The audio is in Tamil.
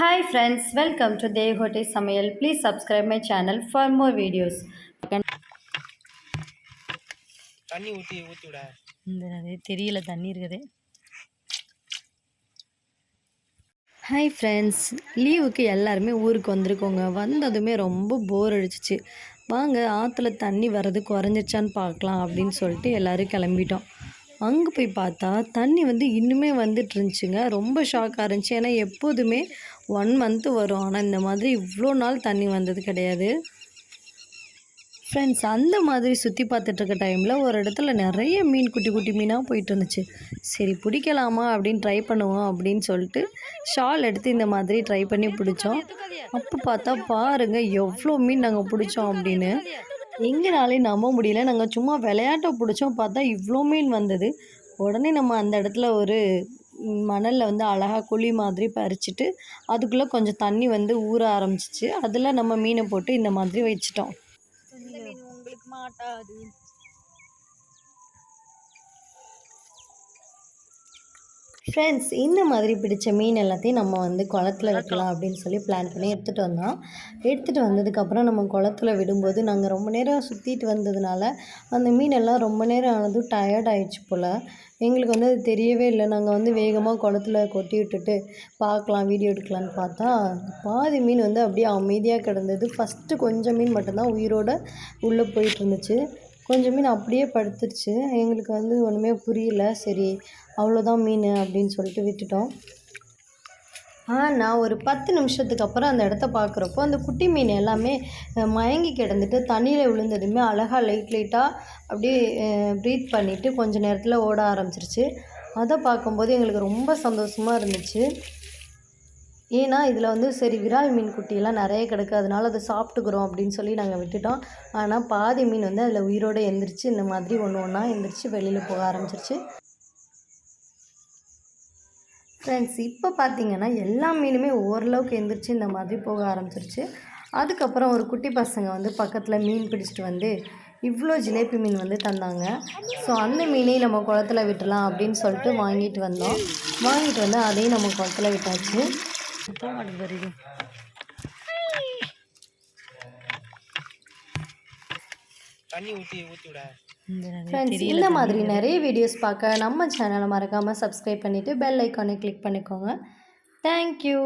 Hi friends, welcome to Devote Samayal. Please subscribe my channel for more videos. தண்ணி ஊற்றி ஊற்றி விட இந்த தெரியல தண்ணி இருக்குது. ஹாய் ஃப்ரெண்ட்ஸ், லீவுக்கு எல்லாருமே ஊருக்கு வந்திருக்கோங்க. வந்ததுமே ரொம்ப போர் அடிச்சிச்சு. வாங்க ஆற்றுல தண்ணி வர்றது குறைஞ்சிச்சான்னு பார்க்கலாம் அப்படின்னு சொல்லிட்டு எல்லோரும் கிளம்பிட்டோம். அங்கே போய் பார்த்தா தண்ணி இன்னுமே வந்துட்டு இருந்துச்சுங்க. ரொம்ப ஷாக்காக இருந்துச்சு. ஏன்னா எப்போதுமே 1 மந்த்து வரும். ஆனால் இந்த மாதிரி இவ்வளோ நாள் தண்ணி வந்தது கிடையாது. ஃப்ரெண்ட்ஸ், அந்த மாதிரி சுற்றி பார்த்துட்ருக்க டைமில் ஒரு இடத்துல நிறைய மீன் குட்டி குட்டி மீனாக போயிட்டு இருந்துச்சு. சரி பிடிக்கலாமா அப்படின்னு ட்ரை பண்ணுவோம் அப்படின்னு சொல்லிட்டு ஷால் எடுத்து இந்த மாதிரி ட்ரை பண்ணி பிடிச்சோம். அப்போ பார்த்தா பாருங்கள் எவ்வளோ மீன் நாங்கள் பிடிச்சோம் அப்படின்னு. எங்கனாலே நம்ப முடியல. நாங்கள் சும்மா விளையாட்ட பிடிச்சோம், பார்த்தா இவ்வளோ மீன் வந்தது. உடனே நம்ம அந்த இடத்துல ஒரு மணலில் அழகாக குழி மாதிரி பறிச்சுட்டு அதுக்குள்ளே கொஞ்சம் தண்ணி ஊற ஆரம்பிச்சிச்சு. அதில் நம்ம மீனை போட்டு இந்த மாதிரி வச்சிட்டோம். உங்களுக்கு மாட்டாது. ஃப்ரெண்ட்ஸ், இந்த மாதிரி பிடிச்ச மீன் எல்லாத்தையும் நம்ம குளத்துல வைக்கலாம் அப்படின்னு சொல்லி பிளான் பண்ணி எடுத்துகிட்டு வந்தோம். எடுத்துகிட்டு வந்ததுக்கப்புறம் நம்ம குளத்துல விடும்போது நாங்கள் ரொம்ப நேரம் சுற்றிட்டு வந்ததுனால அந்த மீனெல்லாம் ரொம்ப நேரம் ஆனதும் டயர்ட் ஆயிடுச்சு போல். எங்களுக்கு அது தெரியவே இல்லை. நாங்கள் வேகமாக குளத்துல கொட்டி விட்டுட்டு பார்க்கலாம் வீடியோ எடுக்கலான்னு பார்த்தா பாதி மீன் அப்படியே அமைதியாக கிடந்தது. ஃபஸ்ட்டு கொஞ்சம் மீன் மட்டும்தான் உயிரோடு உள்ளே போயிட்டு இருந்துச்சு. கொஞ்சம் மீன் அப்படியே படுத்துருச்சு. எங்களுக்கு ஒன்றுமே புரியல. சரி அவ்வளோதான் மீன் அப்படின்னு சொல்லிட்டு விட்டுட்டோம். ஆனால் ஒரு 10 நிமிஷத்துக்கு அப்புறம் அந்த இடத்த பார்க்குறப்போ அந்த குட்டி மீன் எல்லாமே மயங்கி கிடந்துட்டு தண்ணியில் விழுந்ததுமே அழகாக லைட்டாக அப்படியே ப்ரீத் பண்ணிவிட்டு கொஞ்சம் நேரத்தில் ஓட ஆரம்பிச்சிருச்சு. அதை பார்க்கும்போது எங்களுக்கு ரொம்ப சந்தோஷமாக இருந்துச்சு. ஏன்னா இதில் சரி விரால் மீன் குட்டியெல்லாம் நிறைய கிடக்கு, அதனால அதை சாப்பிட்டுக்கிறோம் அப்படின்னு சொல்லி நாங்கள் விட்டுட்டோம். ஆனால் பாதி மீன் அதில் உயிரோடு எழுந்திரிச்சு இந்த மாதிரி ஒன்று ஒன்றா எழுந்திரிச்சு வெளியில் போக ஆரம்பிச்சிருச்சு. ஃப்ரெண்ட்ஸ், இப்போ பார்த்தீங்கன்னா எல்லா மீனுமே ஓரளவுக்கு எழுந்திரிச்சு இந்த மாதிரி போக ஆரம்பிச்சிருச்சு. அதுக்கப்புறம் ஒரு குட்டி பசங்க பக்கத்தில் மீன் பிடிச்சிட்டு இவ்வளோ ஜிலேபி மீன் தந்தாங்க. ஸோ அந்த மீனையும் நம்ம குளத்துல விட்டுலாம் அப்படின்னு சொல்லிட்டு வாங்கிட்டு வந்து அதையும் நம்ம குளத்துல விட்டாச்சு. தண்ணி ஊற்றி ஊற்றி விட ஃப்ரெண்ட்ஸ், இந்த மாதிரி நிறைய வீடியோஸ் பார்க்க நம்ம சேனலை மறக்காமல் சப்ஸ்கிரைப் பண்ணிவிட்டு பெல் ஐக்கானை கிளிக் பண்ணிக்கோங்க. தேங்க்யூ.